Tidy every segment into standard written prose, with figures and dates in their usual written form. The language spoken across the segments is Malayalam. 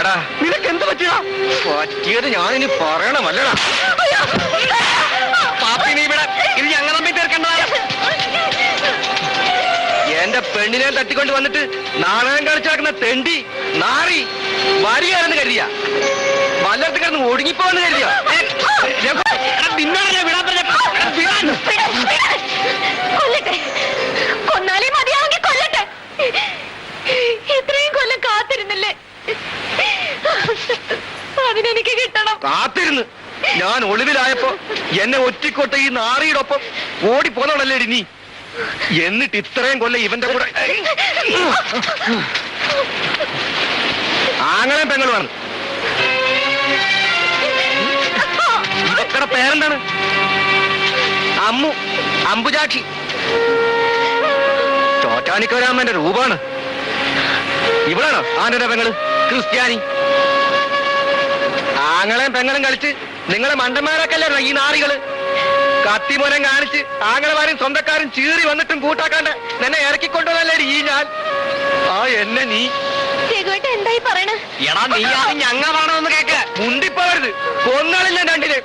എന്താടാ നിനക്ക് എന്ത് പറ്റിയടാ? പറ്റിയത് ഞാനിനി പറയണമല്ലടാ. പാപ്പി നീ ഇവിടെ ഇത് ഞങ്ങൾ തമ്മിൽ തീർക്കേണ്ടതാണ്. എന്റെ പെണ്ണിനെ തട്ടിക്കൊണ്ട് വന്നിട്ട് നാടകം കളിച്ചു നടക്കുന്ന തെണ്ടി നാറി വരികയാണെന്ന് കരുതിയ വല്ലടത്ത് കിടന്ന് ഒടുങ്ങിപ്പോന്ന് കരുതിയ നിന്നോട് ഞാൻ വിടാൻ പറഞ്ഞ കൊന്നാലേ മതിയാവെങ്കിൽ കൊല്ലട്ടെ. ഇത്രയും കൊല്ലം കാത്തിരുന്നില്ലേ, അതിനെനിക്ക് കിട്ടണം. കാത്തിരുന്ന് ഞാൻ ഒളിവിലായപ്പോ എന്നെ ഒറ്റിക്കൊട്ട ഈ നാറിയുടെ ഒപ്പം ഓടിപ്പോന്നവളല്ലേ നീ. എന്നിട്ട് ഇത്രയും കൊല്ലം ഇവന്റെ കൂടെ ആങ്ങളെയും പെങ്ങളുമാണ്. ഇവക്കടെ പേരെന്താണ്? അമ്മു, അമ്പുജാക്ഷി. ചോറ്റാനിക്കരാമന്റെ രൂപമാണ്. ഇവളാണോ ആന്റെ പെങ്ങള് ക്രിസ്ത്യാനി? ആങ്ങളെയും പെങ്ങളും കളിച്ച് നിങ്ങളെ മണ്ടന്മാരൊക്കെയല്ലോ ഈ നാറികള്. കത്തിമൂലം കാണിച്ച് ആങ്ങളമാരും സ്വന്തക്കാരും ചീറി വന്നിട്ടും കൂട്ടാക്കാണ്ട് നിന്നെ ഇറക്കിക്കൊണ്ടുവന്നല്ലേ ഈ ഞാൻ. ആ എന്നെ നീ എന്തായി പറയണ? എടാ നീ അത് ഞങ്ങളാണോന്ന് കേക്ക. മുണ്ടിപ്പോവരുത്, കൊന്നാളില്ല രണ്ടിന്.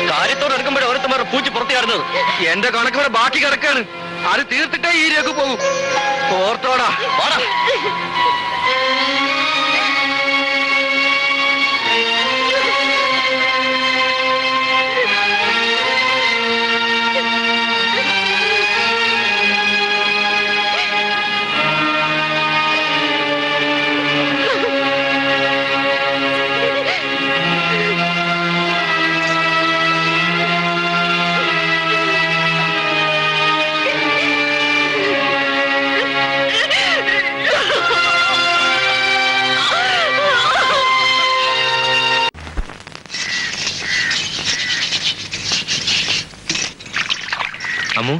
കാര്യത്തോടെടുക്കുമ്പോഴേ ഓരോരുത്തന്മാർ പൂച്ചി പുറത്തിയാടുന്നത്. എന്റെ കണക്ക് ഇവിടെ ബാക്കി കിടക്കാണ്. അത് തീർത്തിട്ടേ ഈ രേഖ പോകും. ഓർത്തോടാ ഓടാ. അമ്മു,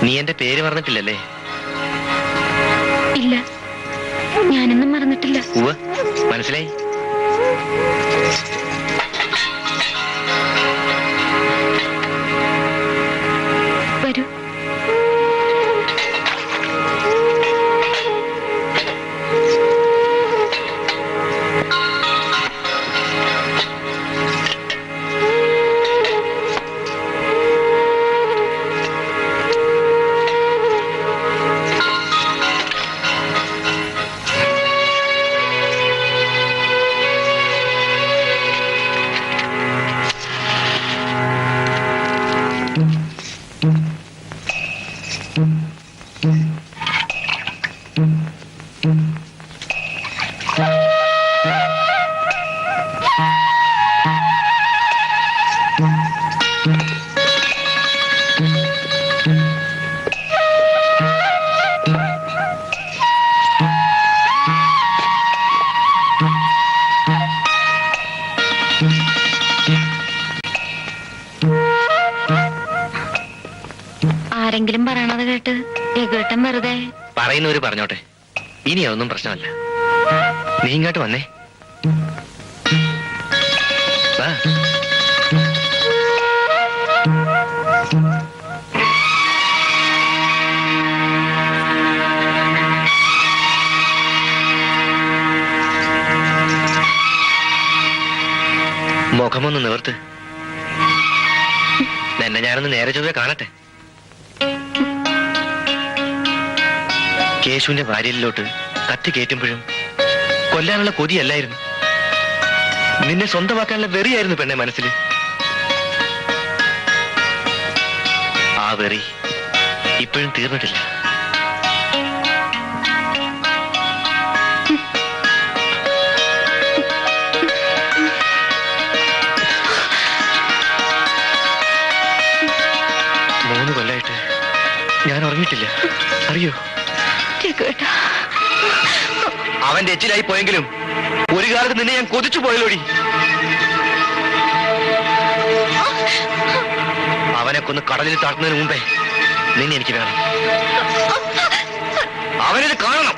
നീ എന്റെ പേര് മറന്നിട്ടില്ലല്ലേ? ഇല്ല, ഞാനൊന്നും മറന്നിട്ടില്ല. ഉവ്വ്, മനസ്സിലായി. വരൂ. ആരെങ്കിലും പറയണത് കേട്ട് രഘുവേട്ടൻ വെറുതെ പറയുന്നവര് പറഞ്ഞോട്ടെ. ഇനി അതൊന്നും പ്രശ്നമല്ല. നീ ഇങ്ങോട്ട് വന്നേ. മുഖമൊന്ന് നിവർത്ത്. എന്നെ ഞാനൊന്ന് നേരെ ചൊവ്വേ കാണട്ടെ. കേശുവിന്റെ ഭാര്യയിലോട്ട് കത്തി കയറ്റുമ്പോഴും കൊല്ലാനുള്ള കൊതിയല്ലായിരുന്നു, നിന്നെ സ്വന്തമാക്കാനുള്ള വെറിയായിരുന്നു പെണ്ണെ മനസ്സിൽ. വെറി ഇപ്പോഴും തീർന്നിട്ടില്ല. മൂന്ന് കൊല്ലായിട്ട് ഞാൻ ഉറങ്ങിയിട്ടില്ല, അറിയോ? അവന്റെ എച്ചിലായി പോയെങ്കിലും ഒരു കാലത്ത് നിന്നെ ഞാൻ കൊതിച്ചു പോയല്ലോടി. അവനെ കൊന്ന് കടലിൽ താഴ്ത്തുന്നതിന് മുമ്പേ നിന്നെ എനിക്ക് വേണം. അവനിത് കാണണം.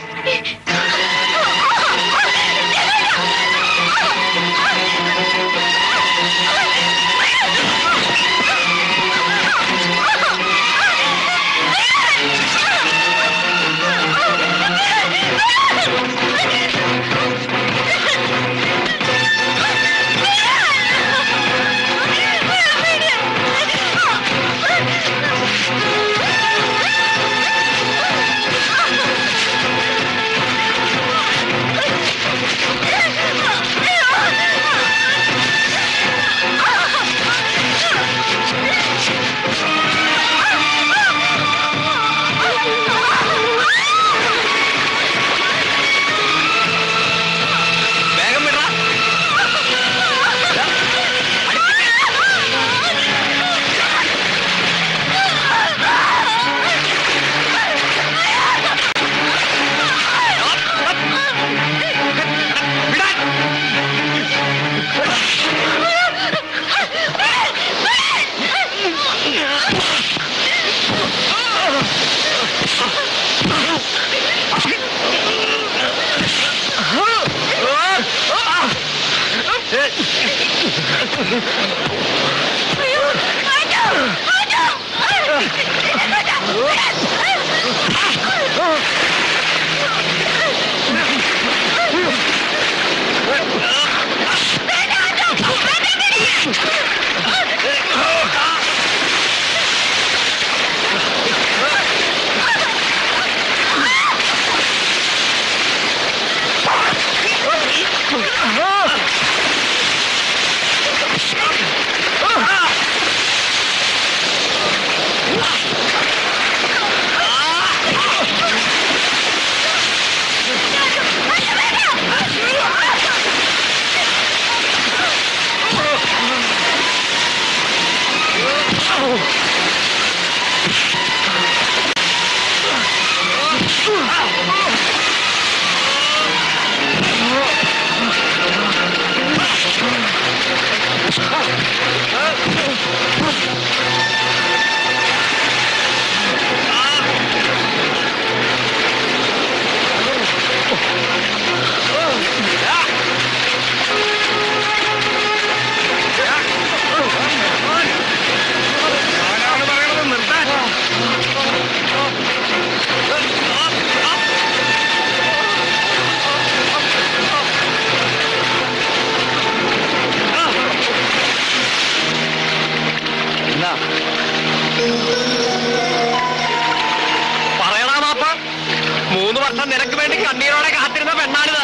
നിനക്ക് വേണ്ടി കണ്ണീരോടെ കാത്തിരുന്ന പെണ്ണാണിത്.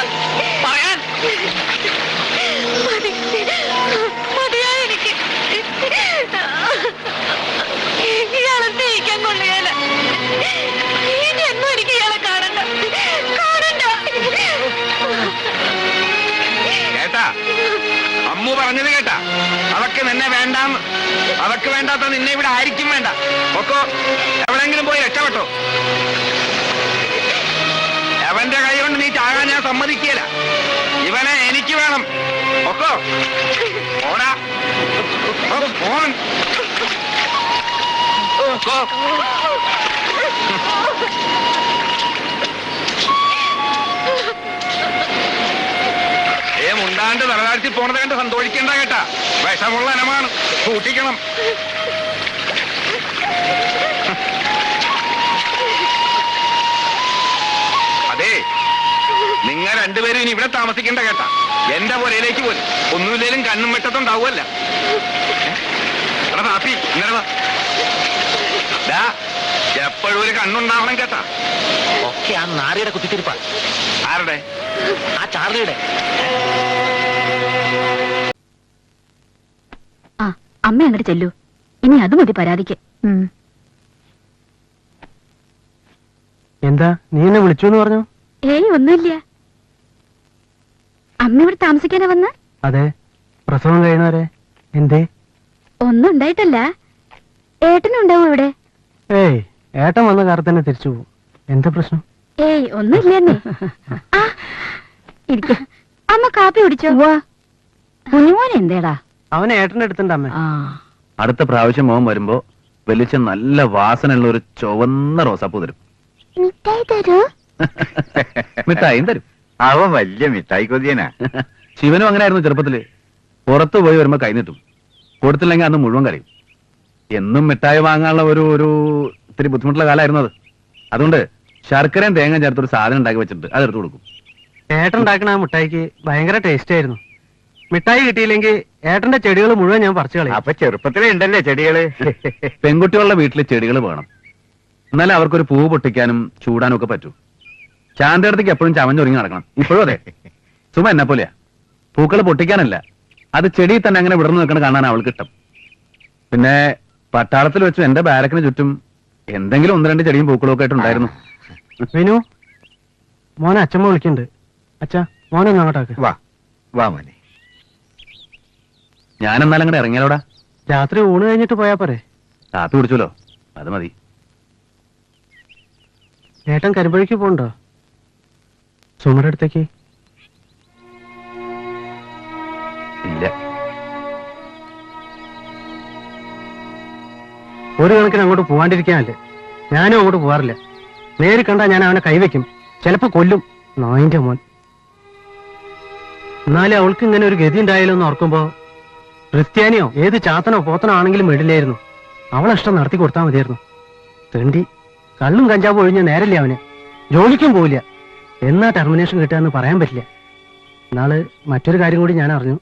പറയാൻ ഇയാളെ സ്നേഹിക്കാൻ കൊള്ളുകയല്ല. ഇനിയൊന്നും എനിക്ക് ഇയാളെ കാണണ്ട. കേട്ടാ അമ്മു പറഞ്ഞത് കേട്ടാ? അവക്ക് നിന്നെ വേണ്ടാന്ന്. അവക്ക് വേണ്ടാത്ത നിന്നെ ഇവിടെ ആയിരിക്കും വേണ്ട. ഒക്കോ എവിടെങ്കിലും പോയി രക്ഷപ്പെട്ടോ. അവന്റെ കൈ കൊണ്ട് നീ ചാകാൻ ഞാൻ സമ്മതിക്കില്ല. ഇവനെ എനിക്ക് വേണം. ഒക്കോ ഓടാ ഓൻ മുണ്ടാണ്ട് തലതാഴ്ത്തി പോണത് കണ്ട് സന്തോഷിക്കേണ്ട കേട്ടാ. വിഷമുള്ള ഇനമാണ്, സൂക്ഷിക്കണം. അതെ, നിങ്ങൾ രണ്ടുപേരും ഇനി ഇവിടെ താമസിക്കേണ്ട കേട്ടാ. എന്റെ പുരയിലേക്ക് പോലും ഒന്നുമില്ലേലും കണ്ണും വെട്ടത്തുണ്ടാവുമല്ല. എടാ നാപ്പി ഇങ്ങനെ എപ്പോഴും ഒരു കണ്ണുണ്ടാവണം കേട്ടാ. ഒക്കെ ആ നാരിയുടെ കുത്തിത്തിരിപ്പാ. ആരുടെ? ആ ചാർലിയുടെ. ആ അമ്മ അങ്ങോട്ട് ചെല്ലൂ. ഇനി അത് മതി പരാതിക്ക്. എന്താ നീ എന്നെ വിളിച്ചു എന്ന് പറഞ്ഞു? ഏയ് ഒന്നുമില്ല. അമ്മ ഇവിടെ താമസിക്കാനാ വന്ന? അതെ, പ്രസവം കഴിയുന്നവരെ. എന്തേ? ഒന്നും ഉണ്ടായിട്ടല്ല. ഏട്ടനും ഉണ്ടാവും ഇവിടെ. ഏയ്, ഏട്ടൻ വന്ന കാർ തന്നെ തിരിച്ചു പോകും. എന്താ പ്രശ്നം? ഏയ് ഒന്നുമില്ലെന്നേ. അമ്മ കാപ്പി കുടിച്ചോ? കുഞ്ഞുമോൻ എന്തേടാ? അവനെ ഏട്ടന്റെ അടുത്തുണ്ട് അമ്മ. അടുത്ത പ്രാവശ്യം മോൻ വരുമ്പോ വലിച്ച നല്ല വാസനയുള്ള ഒരു ചുവന്ന റോസാപ്പൂ തരും. മിഠായി തരൂ? മിഠായും തരും. അവൻ വലിയ മിഠായി കൊതിയനാ. ശിവനും അങ്ങനെ ആയിരുന്നു ചെറുപ്പത്തില്. പുറത്തു പോയി വരുമ്പോ കൈനീട്ടും, കൊടുത്തില്ലെങ്കിൽ അന്ന് മുഴുവൻ കരയും. എന്നും മിഠായി വാങ്ങാനുള്ള ഒരു ഇത്തിരി ബുദ്ധിമുട്ടുള്ള കാലമായിരുന്നു അത്. അതുകൊണ്ട് ശർക്കരയും തേങ്ങ ചേർത്തൊരു സാധനം ഉണ്ടാക്കി വെച്ചിട്ടുണ്ട്, അതെടുത്ത് കൊടുക്കും. ഏട്ടൻ ഉണ്ടാക്കണ ആ മിഠായിക്ക് ഭയങ്കര ടേസ്റ്റ് ആയിരുന്നു. മിഠായി കിട്ടിയില്ലെങ്കിൽ ഏട്ടന്റെ ചെടികൾ മുഴുവൻ ഞാൻ പറിച്ചു കളയും. അപ്പൊ ചെറുപ്പത്തിലേ ഉണ്ടല്ലേ ചെടികള്? പെൺകുട്ടികളുടെ വീട്ടിൽ ചെടികൾ വേണം, എന്നാലും അവർക്കൊരു പൂ പൊട്ടിക്കാനും ചൂടാനും ഒക്കെ പറ്റൂ. ശാന്തടത്തേക്ക് എപ്പോഴും ചമഞ്ഞൊരുങ്ങി നടക്കണം. ഇപ്പോഴും അതെ. സുമ എന്നെ പോലെയാ, പൂക്കൾ പൊട്ടിക്കാനല്ല, അത് ചെടിയിൽ തന്നെ അങ്ങനെ വിടർന്നു നിൽക്കണ കാണാൻ അവൾക്ക് ഇഷ്ടം. പിന്നെ പട്ടാളത്തിൽ വെച്ചു എന്റെ ബാരക്കിന് ചുറ്റും എന്തെങ്കിലും ഒന്ന് രണ്ട് ചെടിയും പൂക്കളും ഒക്കെ ആയിട്ടുണ്ടായിരുന്നു. വിനു, മോനെ അച്ഛമ്മ വിളിക്കുന്നുണ്ട്. അച്ഛാ, മോനൊന്ന് അങ്ങോട്ടാക്ക്. വാ വാ മോനെ. ഞാൻ എന്നാലും അങ്ങോട്ട് ഇറങ്ങിയാലോടാ. രാത്രി ഊണ് കഴിഞ്ഞിട്ട് പോയാ പോരെ? കാപ്പി കുടിച്ചല്ലോ, അത് മതി. ഏട്ടൻ കരിമ്പഴിക്ക് പോണ്ടോ? സുമയുടെ അടുത്തേക്ക്? ഇല്ല. ഒരു കണക്കിന് അങ്ങോട്ട് പോവാണ്ടിരിക്കാനല്ലേ. ഞാനും അങ്ങോട്ട് പോവാറില്ല. നേരി കണ്ടാ ഞാൻ അവനെ കൈവയ്ക്കും, ചിലപ്പോ കൊല്ലും. നായിന്റെ മോൻ. എന്നാലും അവൾക്ക് ഇങ്ങനെ ഒരു ഗതി ഉണ്ടായാലോ എന്ന് ഓർക്കുമ്പോ ക്രിസ്ത്യാനിയോ ഏത് ചാത്തനോ പോത്തനോ ആണെങ്കിലും വിടില്ലായിരുന്നു. അവളെ ഇഷ്ടം നടത്തി കൊടുത്താൽ മതിയായിരുന്നു. തെണ്ടി കള്ളും കഞ്ചാവും ഒഴിഞ്ഞ നേരല്ലേ അവന്. ജോലിക്കും പോവില്ല. എന്നാ ടെർമിനേഷൻ കിട്ടുകയെന്ന് പറയാൻ പറ്റില്ല. നാള് മറ്റൊരു കാര്യം കൂടി ഞാൻ അറിഞ്ഞു.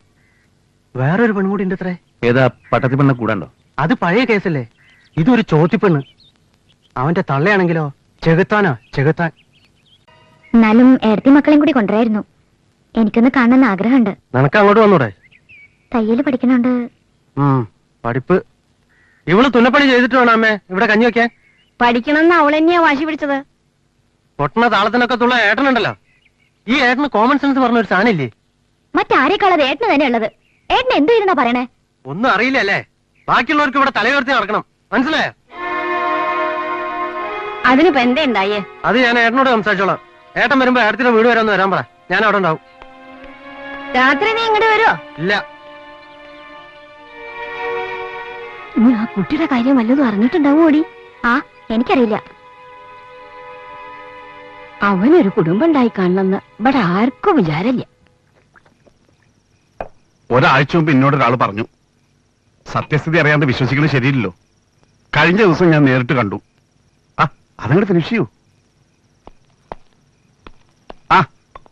വേറൊരു പെൺകൂടി ഉണ്ട് അത്രേ. ഏതാ? പട്ടത്തി പെണ്ണ കൂടാണ്ടോ? അത് പഴയ കേസല്ലേ. ഇതൊരു ചോത്തിപ്പെണ്ണ്. അവന്റെ തള്ളയാണെങ്കിലോ ചെകുത്താനാ, ചെകുത്താൻ. എന്നാലും ഏടത്തി മക്കളെയും കൂടി കൊണ്ടുവരായിരുന്നു. എനിക്കൊന്ന് കാണണമെന്ന് ആഗ്രഹമുണ്ട്. നിനക്ക് അങ്ങോട്ട് വന്നൂടെ? തയ്യല് പഠിക്കണുണ്ട്. പഠിപ്പ് ഇവള് തുന്നപ്പണി ചെയ്തിട്ട് വേണം അമ്മേ ഇവിടെ കഞ്ഞി വെക്കാൻ. പഠിക്കണമെന്ന് അവൾ തന്നെയാ വാശി പിടിച്ചത്. പൊട്ടണ താളത്തിനൊക്കെ തുള്ള ഏട്ടനുണ്ടല്ലോ. ഈ ഏട്ടന് കോമൺ സെൻസ് പറഞ്ഞൊരു സാധനമില്ലേ? മറ്റാരേക്കാളത് ഏട്ടന് തന്നെ ഉള്ളത്. ഏട്ടന് എന്ത് ഇരുന്നാ പറയണേ? ഒന്നും അറിയില്ല അല്ലേ? ബാക്കിയുള്ളവർക്ക് ഇവിടെ തലയുയർത്തി നടക്കണം, മനസ്സിലായോ? അതിനിപ്പോ എന്തേ ഉണ്ടായേ? അത് ഞാൻ ഏട്ടനോട് സംസാരിച്ചോളാം. ഏട്ടൻ വരുമ്പോ ഏട്ടത്തിന്റെ വീട് വരെ ഒന്ന് വരാൻ പറ. ഞാൻ അവിടെ ഉണ്ടാവും. രാത്രി നീ ഇങ്ങോട്ട് വരുമോ? ഇല്ല. നീ ആ കുട്ടിയുടെ കാര്യം വല്ലതും അറിഞ്ഞിട്ടുണ്ടാവോ? ഓടി. ആ, എനിക്കറിയില്ല. അവനൊരു കുടുംബം ഉണ്ടായി കാണണമെന്ന് ഇവിടെ ആർക്കും വിചാരമില്ല. ഒരാഴ്ച മുമ്പ് എന്നോടൊരാൾ പറഞ്ഞു. സത്യസ്ഥിതി അറിയാണ്ട് വിശ്വസിക്കുന്നത് ശരിയില്ലല്ലോ. കഴിഞ്ഞ ദിവസം ഞാൻ നേരിട്ട് കണ്ടു. അതങ്ങോട്ട് ഫിനിഷ് ചെയ്യൂ.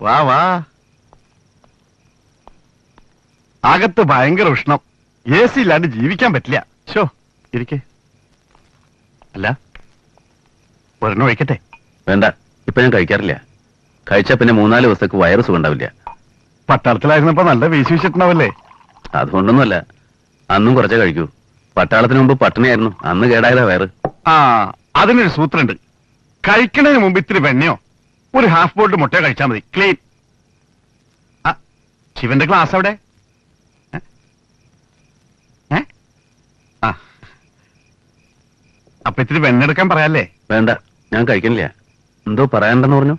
വാ വാ. അകത്ത് ഭയങ്കര ഉഷ്ണം. AC ഇല്ലാണ്ട് ജീവിക്കാൻ പറ്റില്ല. ഷോ ഇരിക്കേ. അല്ല, ഒരെണ്ണം ഒഴിക്കട്ടെ? വേണ്ട, ഇപ്പൊ ഞാൻ കഴിക്കാറില്ല. കഴിച്ചാ പിന്നെ 3-4 ദിവസത്തേക്ക് വയറ് സുഖം ഉണ്ടാവില്ല. പട്ടാളത്തിലായിരുന്നപ്പോ നല്ല വീശി വെച്ചിട്ടുണ്ടാവല്ലേ? അതുകൊണ്ടൊന്നുമല്ല, അന്നും കുറച്ചേ കഴിക്കൂ. പട്ടാളത്തിന് മുമ്പ് പട്ടിണിയായിരുന്നു, അന്ന് കേടായതാ വയറ്. അതിനൊരു സൂത്രമുണ്ട്. കഴിക്കണതിന് മുമ്പ് ഇത്തിരി വെണ്ണയോ ഒരു ഹാഫ് ബോൾഡ് മുട്ടയോ കഴിച്ചാൽ മതി. ക്ലീൻ. ശിവന്റെ ക്ലാസ് അവിടെ? അപ്പൊ ഇത്തിരി വെണ്ണെടുക്കാൻ പറയാല്ലേ? വേണ്ട, ഞാൻ കഴിക്കണില്ല. എന്തോ പറയാനുണ്ടെന്ന് പറഞ്ഞു.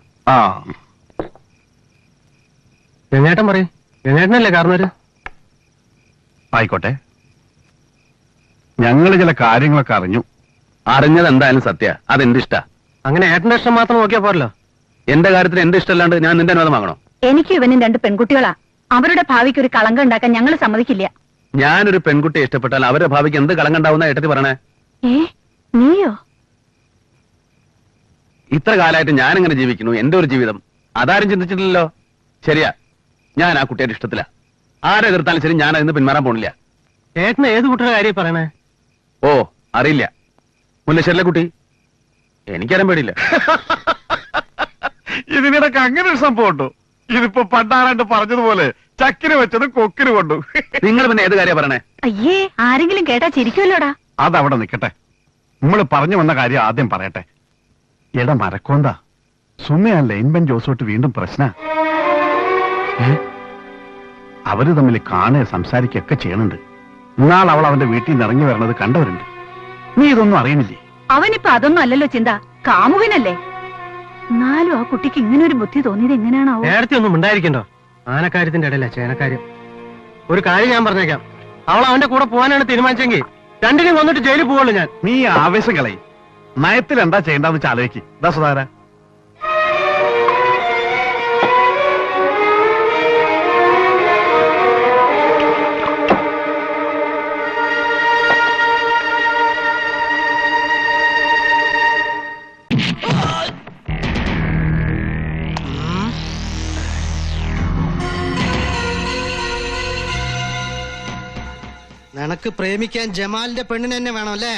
ഗംഗേട്ടൻ പറയും. ഗംഗേട്ടനല്ലേ കാരണവര്? ആയിക്കോട്ടെ. ഞങ്ങള് ചില കാര്യങ്ങളൊക്കെ അറിഞ്ഞു. അറിഞ്ഞത് എന്തായാലും സത്യ. അതെന്റെ ഇഷ്ട. അങ്ങനെ ഏട്ടന്റെ ഇഷ്ടം മാത്രം നോക്കിയാ പോരല്ലോ. എന്റെ കാര്യത്തിൽ എന്റെ ഇഷ്ടമല്ലാണ്ട് ഞാൻ നിന്റെ അനുവാദം വാങ്ങണോ? എനിക്കും ഇവനും 2 പെൺകുട്ടികളാ. അവരുടെ ഭാവിക്ക് ഒരു കളങ്കം ഉണ്ടാക്കാൻ ഞങ്ങൾ സമ്മതിക്കില്ല. ഞാനൊരു പെൺകുട്ടിയെ ഇഷ്ടപ്പെട്ടാൽ അവരുടെ ഭാവിക്ക് എന്ത് കളങ്കണ്ടാവുന്ന ഏട്ടത്തി പറയണേ? നീയോ? ഇത്ര കാലമായിട്ട് ഞാൻ എങ്ങനെ ജീവിക്കുന്നു, എന്റെ ഒരു ജീവിതം അതാരും ചിന്തിച്ചിട്ടില്ലല്ലോ. ശരിയാ, ഞാൻ ആ കുട്ടിയുടെ ഇഷ്ടത്തില. ആരെ എതിർത്താലും ശരി, ഞാൻ അതിന് പിന്മാറാൻ പോണില്ല. ഏട്ടന് ഏത് കുട്ടിയുടെ കാര്യം പറയണേ? ഓ, അറിയില്ല. മുല്ലശ്ശേരിലെ കുട്ടി. എനിക്കറിയാൻ പേടിയില്ല. ഇതിനിടക്ക് അങ്ങനെ ഒരു സംഭവം ഉണ്ടോ? ഇതിപ്പോ പണ്ടാരാണ്ട് പറഞ്ഞതുപോലെ ചക്കിന് വെച്ചത് കൊക്കിന് കൊണ്ടു. നിങ്ങൾ പിന്നെ ഏത് കാര്യം പറയണേ? അയ്യേ, ആരെങ്കിലും കേട്ടാ ചിരിക്കുമല്ലോടാ. അതവിടെ നിൽക്കട്ടെ. നമ്മൾ പറഞ്ഞു വന്ന കാര്യം ആദ്യം പറയട്ടെ. എടാ മരക്കോന്താ, സുമയാ ലൈൻമൻ ജോസോട്ട് വീണ്ടും പ്രശ്ന. അവര് തമ്മിൽ കാണുക സംസാരിക്കുകയൊക്കെ ചെയ്യണുണ്ട്. ഇന്നാൾ അവൾ അവന്റെ വീട്ടിൽ നിന്ന് ഇറങ്ങി വരണത് കണ്ടവരുണ്ട്. നീ ഇതൊന്നും അറിയുന്നില്ലേ? അവനിപ്പോ അതൊന്നും അല്ലല്ലോ ചിന്ത, കാമുകനല്ലേ. എന്നാലും ആ കുട്ടിക്ക് ഇങ്ങനെ ഒരു ബുദ്ധി തോന്നിയത് എങ്ങനെയാണാവോ? നേരത്തെ ഒന്നും ഉണ്ടായിരിക്കണ്ടോ? ആനക്കാര്യത്തിന്റെ ഇടയില ചേനക്കാര്യം. ഒരു കാര്യം ഞാൻ പറഞ്ഞേക്കാം, അവൾ അവന്റെ കൂടെ പോകാനാണ് തീരുമാനിച്ചെങ്കിൽ രണ്ടിനും കൊന്നിട്ട് ജയിലിൽ പോവുള്ളൂ ഞാൻ. നീ ആവേശം കളയി. നയത്തിൽ എന്താ ചെയ്യേണ്ടെന്ന് ആലോചിക്ക്. ഇതാ സുധാര. നിനക്ക് പ്രേമിക്കാൻ ജമാലിന്റെ പെണ്ണിന് തന്നെ വേണം അല്ലേ?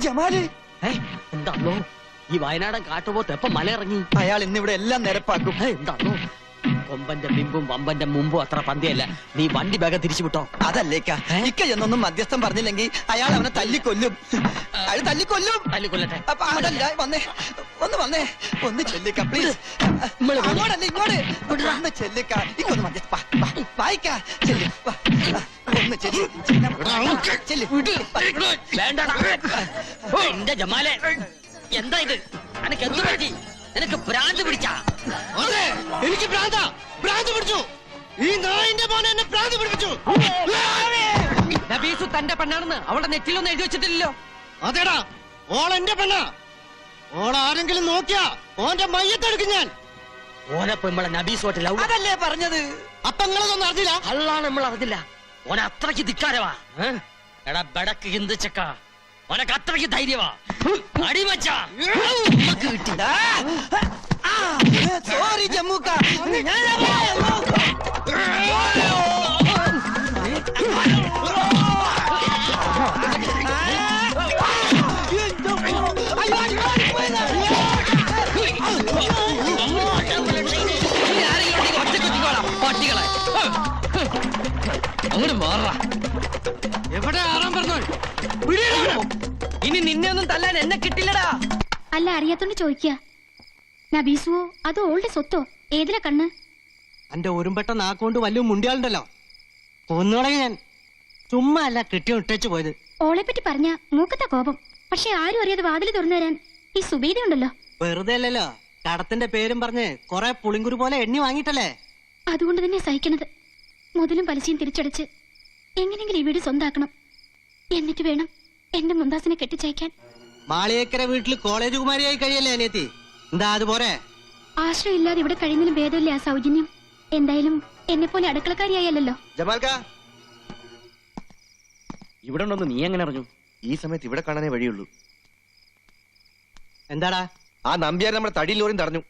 ജമാല് എന്താണോ ഈ വയനാടൻ കാട്ടുപോത്ത് എപ്പം മലയിറങ്ങി? അയാൾ ഇന്നിവിടെ എല്ലാം നിരപ്പാക്കും. എന്താണോ കൊമ്പന്റെ ബിമ്പും വമ്പന്റെ മുമ്പും അത്ര പന്തിയല്ല. നീ വണ്ടി വേഗം തിരിച്ചു വിട്ടോ. അതല്ലേക്ക, ഇക്ക എന്നൊന്നും മധ്യസ്ഥം പറഞ്ഞില്ലെങ്കിൽ അയാൾ അവനെ തല്ലിക്കൊല്ലും. അയാൾ തല്ലിക്കൊല്ലും. തല്ലിക്കൊല്ലട്ടെ. അപ്പൊ അതല്ല, വന്നേ, ഒന്ന് ഒന്ന് ചെല്ലിക്ക പ്ലീസ്. അങ്ങോട്ടല്ല ഇങ്ങോട്ട് ഒന്ന് ചെല്ലിക്ക. ഇങ്ങൊന്ന് മധ്യസ്ഥ വായിക്ക. ചെല്ലി ഒന്ന് ചെല്ലി ചെല്ലി. വേണ്ടടാ എന്റെ ജമാലെ, എന്താ ഇത്? എനിക്ക് എന്ത് പറ്റി? നിനക്ക് ഭ്രാന്ത് പിടിച്ചാ? എനിക്ക് ഭ്രാന്ത് പിടിച്ചു. ഈ നായിന്റെ മോനെ എന്നെ ഭ്രാന്ത് പിടിപ്പിച്ചു. നബീസു തന്റെ പെണ്ണാണെന്ന് അവളുടെ നെറ്റിലൊന്നും എഴുതി വെച്ചിട്ടില്ലല്ലോ. അതേടാ, ഓൾ എന്റെ പെണ്ണാ. ഓൾ ആരെങ്കിലും നോക്കിയാ ഓന്റെ മയ്യത്തെടുക്കും ഞാൻ. ഓനപ്പൊ നമ്മളെ നബീസോട്ട് ലവ് അതല്ലേ പറഞ്ഞത്. അപ്പൊ നിങ്ങളതൊന്നും അറിഞ്ഞില്ല? അള്ളാണ് നമ്മൾ അറിഞ്ഞില്ല. ഓന അത്രയ്ക്ക് ധിക്കാരവാ. എടാ ബടക്ക് ഹിന്ദുച്ചക്ക, ഓനക്ക് അത്രയ്ക്ക് ധൈര്യവാ. അടിമച്ചാ കിട്ടി. സോറി ജമ്മൂക്ക. പട്ടികളെ അങ്ങോട്ട് മാറാ. എവിടെ ആറാൻ പറഞ്ഞു? ഇനി നിന്നെ ഒന്നും തല്ലാൻ എന്നെ കിട്ടില്ലടാ. അല്ല, അറിയാത്തോണ്ട് ചോദിക്കുക. നബീസുവോ അതോ ഓളുടെ സ്വത്തോ? ഏതിലാ കണ്ണ്? എന്റെ ഒരുമ്പെട്ട നാക്കൊണ്ട് വലിയ മുണ്ടിയാളുണ്ടല്ലോ, കൊന്നുകളെ ഞാൻ. ചുമ്മാ അല്ല കെട്ടി ഇട്ടേച്ചു പോയത്. ഓളെ പറ്റി പറഞ്ഞ മൂക്കത്ത കോപം. പക്ഷെ ആരും അറിയാതെ വാതിൽ തുറന്നു തരാൻ ഈ സുബീദ ഉണ്ടല്ലോ. വെറുതെ അല്ലല്ലോ കടത്തിന്റെ പേരും പറഞ്ഞ് കൊറേ പുളിങ്കുരു പോലെ എണ്ണി വാങ്ങിയിട്ടല്ലേ. അതുകൊണ്ട് തന്നെ സഹിക്കണത്. മുതലും പലിശയും തിരിച്ചടച്ച് എങ്ങനെങ്കിലും ഈ വീട് സ്വന്താക്കണം. എന്നിട്ട് വേണം എന്റെ മുന്താസിനെ കെട്ടിച്ചയക്കാൻ. മാളിയേക്കര വീട്ടിൽ കോളേജ് കുമാരിയായി കഴിയല്ലേ അനിയത്തി? എന്താ അതുപോലെ? ആശ്രയം ഇല്ലാതെ ഇവിടെ കഴിയുന്നതിലും ഭേദമില്ല ആ സൗജന്യം. എന്തായാലും എന്നെ പോലെ അടുക്കളക്കാരിയായല്ലോ. ജമാൽക്ക, ഇവിടെ ഉണ്ടെന്ന് നീ എങ്ങനെ അറിഞ്ഞു? ഈ സമയത്ത് ഇവിടെ കാണാനേ വഴിയുള്ളൂ. എന്താടാ? ആ നമ്പ്യാർ നമ്മുടെ തടി ലോറിയും തടഞ്ഞു.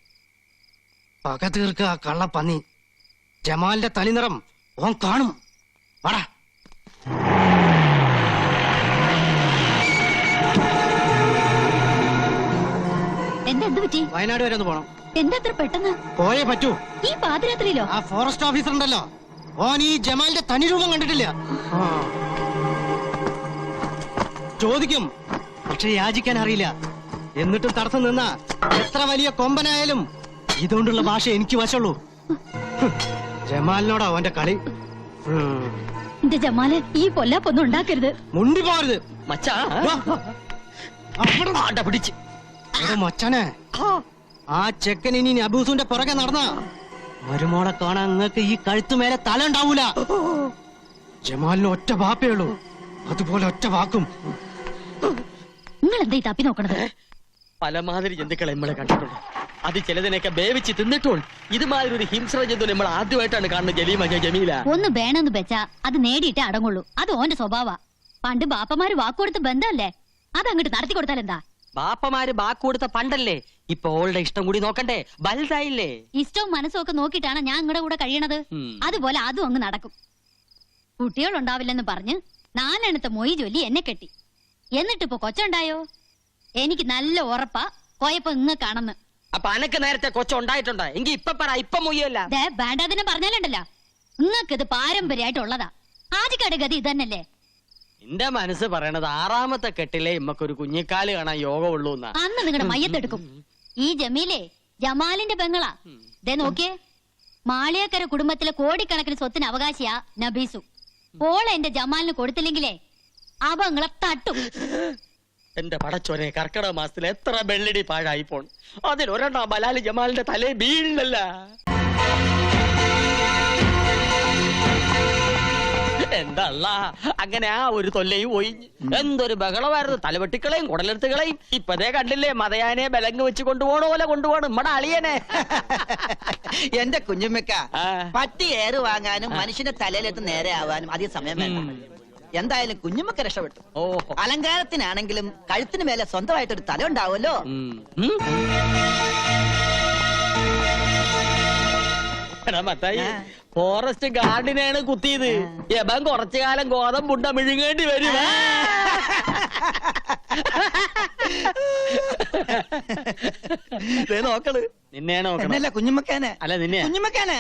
പക തീർക്ക ആ കള്ളപ്പന്നി. ജമാലിന്റെ തനിനിറം ഓൻ കാണും. വാടാ. എന്ത് പറ്റി? വയനാട് വരെ ഒന്ന് പോണം. എന്താ അത്ര പെട്ടെന്ന്? പോയേ പറ്റൂ. ഈ പാതിരാത്രിയിലോ? ആ ഫോറസ്റ്റ് ഓഫീസർ ഉണ്ടല്ലോ, ഓൻ ഈ ജമാലിന്റെ തനി രൂപം കണ്ടിട്ടില്ല. ചോദിക്കും, പക്ഷെ യാചിക്കാൻ അറിയില്ല. എന്നിട്ടും തടസ്സം നിന്ന എത്ര വലിയ കൊമ്പനായാലും ഇതുകൊണ്ടുള്ള ഭാഷ എനിക്ക് വശമുള്ളൂ. ജമാലിനോടാ അവന്റെ കളി. എന്റെ ജമാല്, ഈ പൊല്ലാപ്പൊന്നും ഉണ്ടാക്കരുത്. മുണ്ടി പോരുത് മച്ചാ പിടിച്ച് മച്ചാനെ ആ ചെക്കൻ ഇനി നബൂസുന്റെ പുറകെ നടന്ന മരുമോളെ കാണാൻ നിങ്ങൾക്ക് ഈ കഴുത്തുമേലെ തല ഉണ്ടാവൂല. ജമാലിന് ഒറ്റ വാപ്പേ ഉള്ളൂ, അതുപോലെ ഒറ്റ വാക്കും. നിങ്ങൾ എന്താ ഈ തപ്പി നോക്കണത്? പലമാതിരി ജന്തുക്കളെ നമ്മളെ കണ്ടിട്ടുണ്ട്. അത് ചിലതിനൊക്കെ വേവിച്ച് തിന്നിട്ടുണ്ട്. ഇതുമാതിരി ഒരു ഹിംസ്ര ജന്തു നമ്മൾ ആദ്യമായിട്ടാണ് കാണുന്നത്. ജമീല ഒന്ന് വേണമെന്ന് വെച്ചാ അത് നേടിയിട്ടേ അടങ്ങുള്ളൂ. അത് ഓന്റെ സ്വഭാവ. പണ്ട് ബാപ്പമാര് വാക്കുകൊടുത്ത ബന്ധമല്ലേ, അത് അങ്ങോട്ട് നടത്തി കൊടുത്താൽ എന്താ? ബാപ്പമാര് ബാക്ക് കൊടുത്ത പണ്ടല്ലേ, ഇപ്പൊ ഓളുടെ ഇഷ്ടം കൂടി നോക്കണ്ടേ? വലുതായില്ലേ? ഇഷ്ടവും മനസ്സും ഒക്കെ നോക്കിയിട്ടാണ് ഞാൻ നിങ്ങളുടെ കൂടെ കഴിയണത്. അതുപോലെ അതും അങ്ങ് നടക്കും. കുട്ടികളുണ്ടാവില്ലെന്ന് പറഞ്ഞ് 4 എണ്ണത്തെ മൊയ് ചൊല്ലി എന്നെ കെട്ടി. എന്നിട്ടിപ്പോ കൊച്ചുണ്ടായോ? എനിക്ക് നല്ല ഉറപ്പാ കൊയപ്പം ഇങ്ങക്കാണെന്ന്. അപ്പൊ അനക്ക് നേരത്തെ കൊച്ചുണ്ടായിട്ടുണ്ടോ? എങ്കി ഇപ്പൊ പറ, ഇപ്പൊ മൊയ്യല്ല. വേണ്ടാതിനെ പറഞ്ഞാലുണ്ടല്ലോ, നിങ്ങൾക്കിത് പാരമ്പര്യമായിട്ടുള്ളതാ. ആദ്യക്കാട് ഗതി ഇതന്നല്ലേ? എന്റെ മനസ്സ് പറയണത് 6ാമത്തെ കെട്ടിലെ ഇമ്മക്കൊരു കുഞ്ഞിക്കാല് കാണാൻ യോഗമുള്ളൂ എന്നാ. അന്ന് നിങ്ങളുടെ മയ്യത്തെടുക്കും. ഈ ജമീലേ ജമാലിന്റെ പെങ്ങളാ. ദേ നോക്കിയേ, മാളിയക്കര കുടുംബത്തിലെ കോടിക്കണക്കിന് സ്വത്തിന് അവകാശിയാ നബീസു. ഓളെ എന്റെ ജമാലിന് കൊടുത്തില്ലെങ്കിലേ അവങ്ങളെ തട്ടും. എന്റെ പടച്ചോനെ, കർക്കിടക മാസത്തിൽ എത്ര വെള്ളടി പാഴായി പോൺ. അതിലൊരെണ്ണ ബലാലി ജമാലിന്റെ തലേ വീഴില്ലല്ല. എന്തല്ല അങ്ങനെ ആ ഒരു തൊല്ലയും പോയി. എന്തൊരു ബഹളമായിരുന്നു. തലവെട്ടിക്കളയും കുടലെടുത്തുകളയും. ഇപ്പതേ കണ്ടില്ലേ, മതയാനെ ബലങ്ങ് വെച്ച് കൊണ്ടുപോകണ പോലെ കൊണ്ടുപോകണം നമ്മടെ അളിയനെ. എന്റെ കുഞ്ഞുമ്മക്ക, പട്ടി ഏറ് വാങ്ങാനും മനുഷ്യന്റെ തലയിലെത്ത് നേരെ ആവാനും അധികം സമയം വേണ്ട. എന്തായാലും കുഞ്ഞുമ്മക്ക് രക്ഷപ്പെട്ടു. അലങ്കാരത്തിനാണെങ്കിലും കഴുത്തിന് മേലെ സ്വന്തമായിട്ടൊരു തല ഉണ്ടാവുമല്ലോ. മത്തായി, ഫോറസ്റ്റ് ഗാർഡിനെയാണ് കുത്തിയത്. യബൻ കുറച്ചു കാലം ഗോതമ്പുണ്ട മിഴുങ്ങേണ്ടി വരും. നോക്കള് നിന്നെയാണ് നോക്കണം. എന്നല്ല കുഞ്ഞുമ്മക്കാനെ. അല്ല നിന്നെ. കുഞ്ഞുമ്മക്കാനെ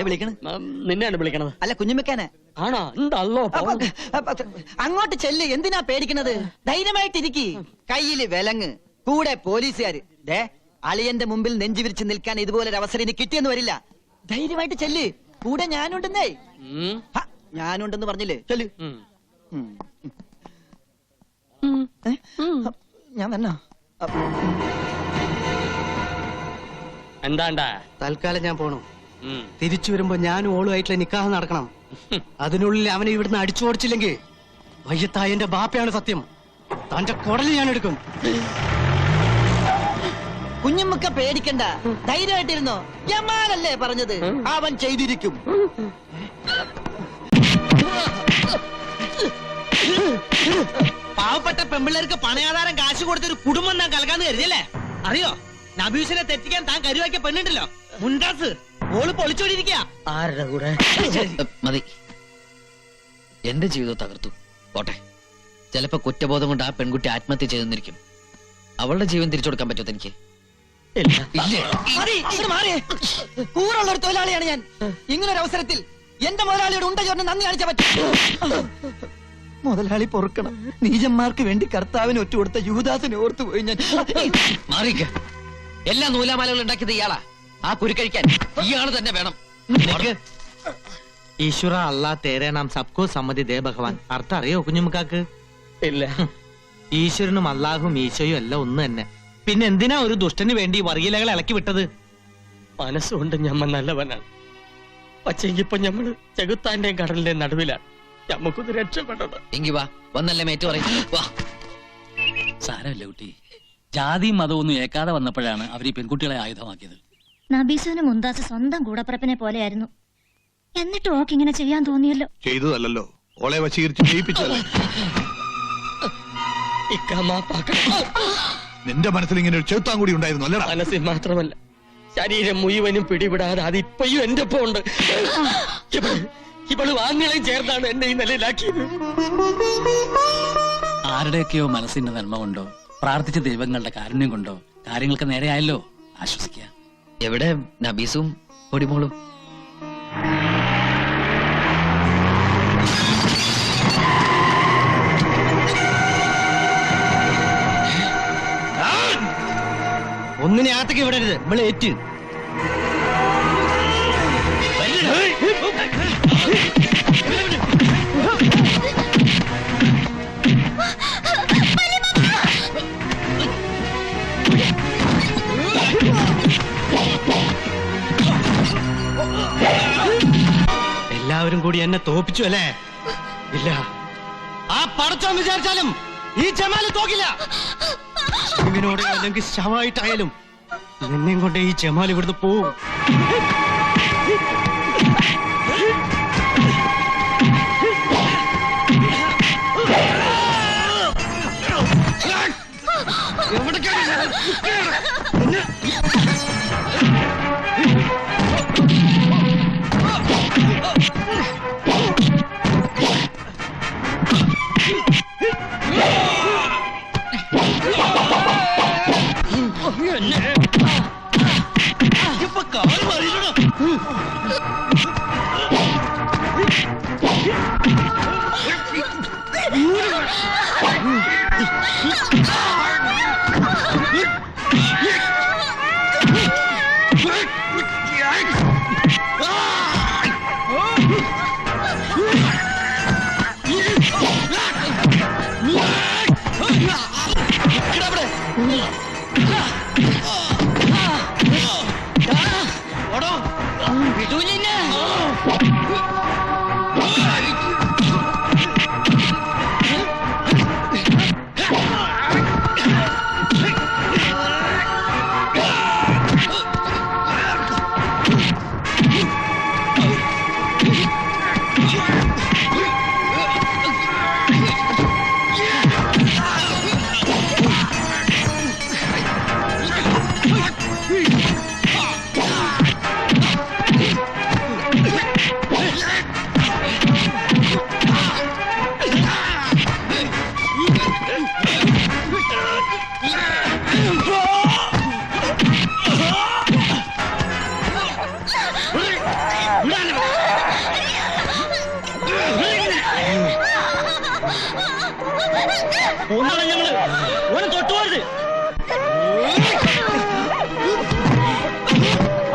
വിളിക്കണ. നിന്നെയാണ് വിളിക്കണത്. അല്ല കുഞ്ഞുമ്മക്കാനെ. ആണോ? എന്തല്ലോ അങ്ങോട്ട് ചെല്ല്. എന്തിനാ പേടിക്കണത്? ധൈര്യമായിട്ടിരിക്കി. കയ്യില് വിലങ്ങ്, കൂടെ പോലീസുകാര്. ദേ, അളിയന്റെ മുമ്പിൽ നെഞ്ചു വിരിച്ച് നിൽക്കാൻ ഇതുപോലെ ഒരു അവസരം ഇനി കിട്ടിയെന്ന് വരില്ല. ധൈര്യമായിട്ട് ചെല്ല്. കൂടെ ഞാനുണ്ടെന്നേ. ഞാനുണ്ടെന്ന് പറഞ്ഞില്ലേ? ചെല്ല്. ഞാൻ തന്നെ. എന്താണ്ടാ? തൽക്കാലം ഞാൻ പോണു. തിരിച്ചു വരുമ്പോ ഞാനും ഓളുമായിട്ടുള്ള നിക്കാഹ് നടക്കണം. അതിനുള്ളിൽ അവനെ ഇവിടുന്ന് അടിച്ചോടിച്ചില്ലെങ്കിൽ വയ്യത്തായന്റെ ബാപ്പയാണ് സത്യം. തന്റെ കുടല് ഞാൻ എടുക്കും. കുഞ്ഞുമ്മക്ക പേടിക്കണ്ട, ധൈര്യമായിട്ടിരുന്നോ. ജമാലല്ലേ പറഞ്ഞത്, അവൻ ചെയ്തിരിക്കും. പാവപ്പെട്ട പെമ്പിള്ളേർക്ക് പണയാധാരം കാശ് കൊടുത്തൊരു കുടുംബം താൻ കലക്കാന്ന് കരുതിയല്ലേ? അറിയോ, നബീസിനെ തെറ്റിക്കാൻ താൻ കരുവാക്കിയ പെണ്ണുണ്ടല്ലോ, മുണ്ടാസ്. ഓള് പൊളിച്ചോടിയിരിക്കുക. ആരുടെ കൂടെ? മതി, എന്റെ ജീവിതം തകർത്തു. പോട്ടെ, ചിലപ്പോ കുറ്റബോധം കൊണ്ട് ആ പെൺകുട്ടി ആത്മഹത്യ ചെയ്തെന്നിരിക്കും. അവളുടെ ജീവൻ തിരിച്ചു കൊടുക്കാൻ പറ്റുമോ എനിക്ക്? കൂറുള്ള ഒരു തൊഴിലാളിയാണ് ഞാൻ. ഇങ്ങനൊരു അവസരത്തിൽ എന്റെ മുതലാളിയോട് ഉണ്ട ചോറിന് നന്ദി കാണിച്ചാ പറ്റും. മുതലാളി പൊറുക്കണം. നീചന്മാർക്ക് വേണ്ടി കർത്താവിന് ഒറ്റ കൊടുത്ത യൂദാസിനെ ഓർത്തു പോയി ഞാൻ. മാറിക്ക. എല്ലാ നൂലാമാലകളും ഉണ്ടാക്കിയത് ഇയാളാ. ആ കുരുക്കഴിക്കാൻ ഇയാള് തന്നെ വേണം. ഈശ്വര അല്ലാ തേരെ നാം സബ്കോ സമ്മതി ദേ ഭഗവാൻ. അർത്ഥം അറിയോ കുഞ്ഞുമുക്കാക്ക്? ഇല്ല. ഈശ്വരനും അള്ളാഹും ഈശോയും എല്ലാം ഒന്ന് തന്നെ. പിന്നെ എന്തിനാ ഒരു ദുഷ്ടന് വേണ്ടി വർഗീലകളെ ഇളക്കി വിട്ടത്? മനസ്സുകൊണ്ട് ഞമ്മ നല്ലവനാണ്. പക്ഷെങ്കിപ്പോ ഞമ്മള് ചെകുത്താന്റെയും കടലിന്റെയും നടുവിലാണ്. ഞമ്മക്കൊന്ന് രക്ഷപ്പെടണം. എങ്കി വാ, വന്നല്ലേ മേറ്റ് പറയും. വാ. സാരമില്ല കുട്ടി, ജാതിയും മതവും ഒന്നും ഏക്കാതെ വന്നപ്പോഴാണ് അവർ ഈ പെൺകുട്ടികളെ ആയുധമാക്കിയത്. നബീസുവിന് മുന്താസ് സ്വന്തം കൂടപ്പറപ്പിനെ പോലെയായിരുന്നു. എന്നിട്ട് ഓക്ക് ഇങ്ങനെ ചെയ്യാൻ തോന്നിയല്ലോ. ചെയ്തതല്ലോ, ഓളെ വശീകരിച്ച് ചെയ്യിപ്പിച്ചല്ലേ. നിന്റെ മനസ്സിൽ ഇങ്ങനെ ഒരു ചെറുത്താൻ കൂടി ഉണ്ടായിരുന്നു അല്ലടാ? മനസ്സിൽ മാത്രമല്ല, ശരീരം മുഴുവനും പിടിവിടാതെ അതിപ്പോഴും എന്റെ ഒപ്പം ഉണ്ട്. ഇവള് വാങ്ങലും ചേർന്നാണ് എന്നെ ഈ നിലയിലാക്കിയത്. ആരുടെയൊക്കെയോ മനസ്സിന്റെ നന്മ കൊണ്ടോ പ്രാർത്ഥിച്ച ദൈവങ്ങളുടെ കാരുണ്യം കൊണ്ടോ കാര്യങ്ങൾക്ക് നേരെയായല്ലോ. ആശ്വസിക്കുക. എവിടെ നബീസും പൊടിമോളും? ഒന്നിനെ അകത്തേക്ക് വിടരുത്, നമ്മളെ ഏറ്റ്. എല്ലാവരും കൂടി എന്നെ തോപ്പിച്ചു അല്ലേ? ഇല്ല, ആ പടച്ചോൻ വിചാരിച്ചാലും ഈ ജമാല് തോക്കില്ല. ശിവനോട് അല്ലെങ്കിൽ ശവമായിട്ടായാലും എന്നെയും കൊണ്ട് ഈ ജമാൽ ഇവിടുന്ന് പോവും.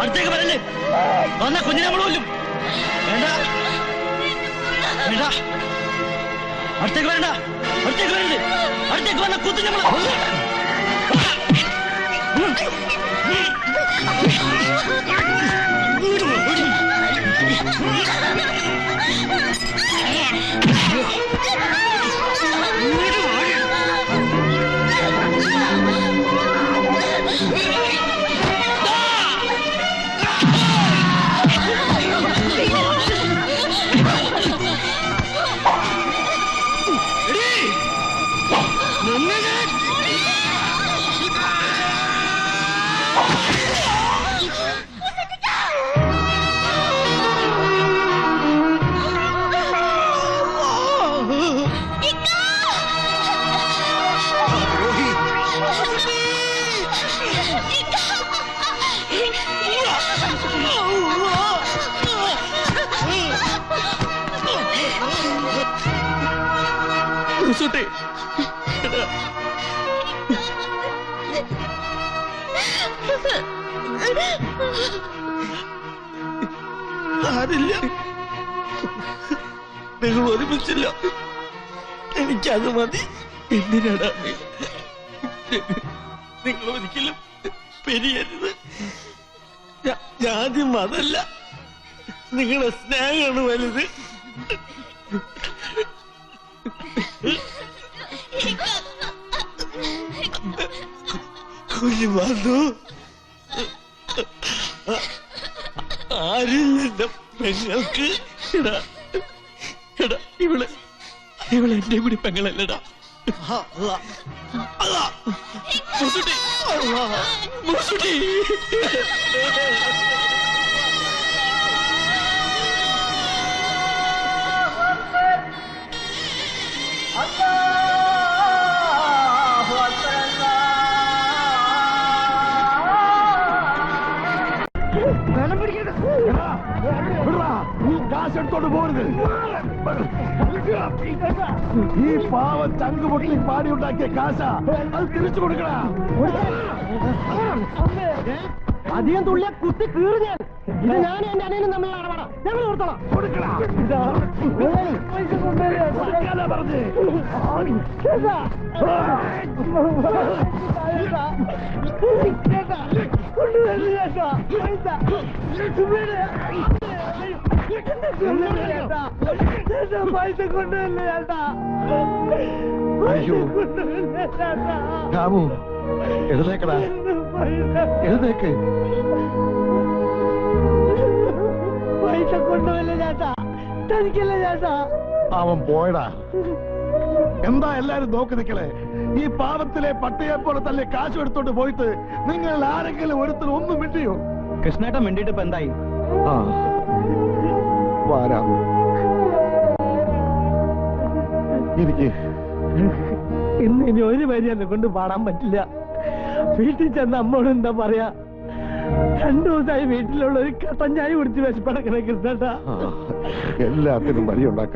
അടുത്തേക്ക് വരല്ലേ, വന്ന കുഞ്ഞിനെ നമ്മൾ കൊല്ലും. വേണ്ട വേണ്ട, അടുത്തേക്ക് വരണ്ട, അടുത്തേക്ക് വരരുത്, അടുത്തേക്ക് വന്ന കുത്തി നമ്മൾ. ആരില്ല, നിങ്ങൾ ഒരുമിച്ചില്ല, എനിക്കത് മതി. എന്തിനാണ് നിങ്ങൾ ഒരിക്കലും പെരിയരുത്. ആദ്യം അതല്ല, നിങ്ങളുടെ സ്നേഹമാണ് വലുത്. കുഞ്ഞുമാതു, ആരില്ല പെങ്ങൾക്ക്. എടാ എടാ, ഇവള് എന്റെ കൂടി പെങ്ങളല്ലടാ. കാശെടുത്തോണ്ട് പോരുത്. ഈ പാവം ചങ്ക് പൊട്ടി പാടി ഉണ്ടാക്കിയ കാശ അത് തിരിച്ചു കൊടുക്കണ. അധികം തുള്ളിയ കുത്തി കീറി ഞാൻ. ഇത് ഞാനും എന്റെ അനിയനും തമ്മിലുള്ള ഇടപാടാ. ഞങ്ങൾ കൊടുത്തോളാം. പൈസ കൊണ്ടുവല്ലേ ചേട്ടാ. അയ്യോ രാമു എഴുന്നേക്കടാ, എഴുന്നേക്ക്. പൈസ കൊണ്ടുവല്ലേ ചേട്ടാ, തനിക്കല്ലേ ചേട്ടാ. അവൻ പോയടാ. എന്താ എല്ലാരും നോക്കി നിൽക്കണേ? ഈ പാവത്തിലെ പട്ടിയെ പോലെ തന്നെ കാശ് എടുത്തോണ്ട് പോയിട്ട് നിങ്ങൾ ആരെങ്കിലും ഒരുത്തർ ഒന്നും മിണ്ടിയോ? കൃഷ്ണേട്ടൻ വേണ്ടിട്ട് ഇപ്പൊ എന്തായി? ആ വാരാം. എനിക്ക് ഇന്ന് ഇനി ഒരു വരി എന്നെ കൊണ്ട് പാടാൻ പറ്റില്ല. വീട്ടിൽ ചെന്ന് അമ്മോട് എന്താ പറയാ? 2 ദിവസമായി വീട്ടിലുള്ള ഒരു കട്ടൻ ചായ കുടിച്ച് വിശപ്പടക്കണേ കൃഷ്ണേട്ടാ. എല്ലാത്തിനും വഴിയുണ്ടാക്കാം.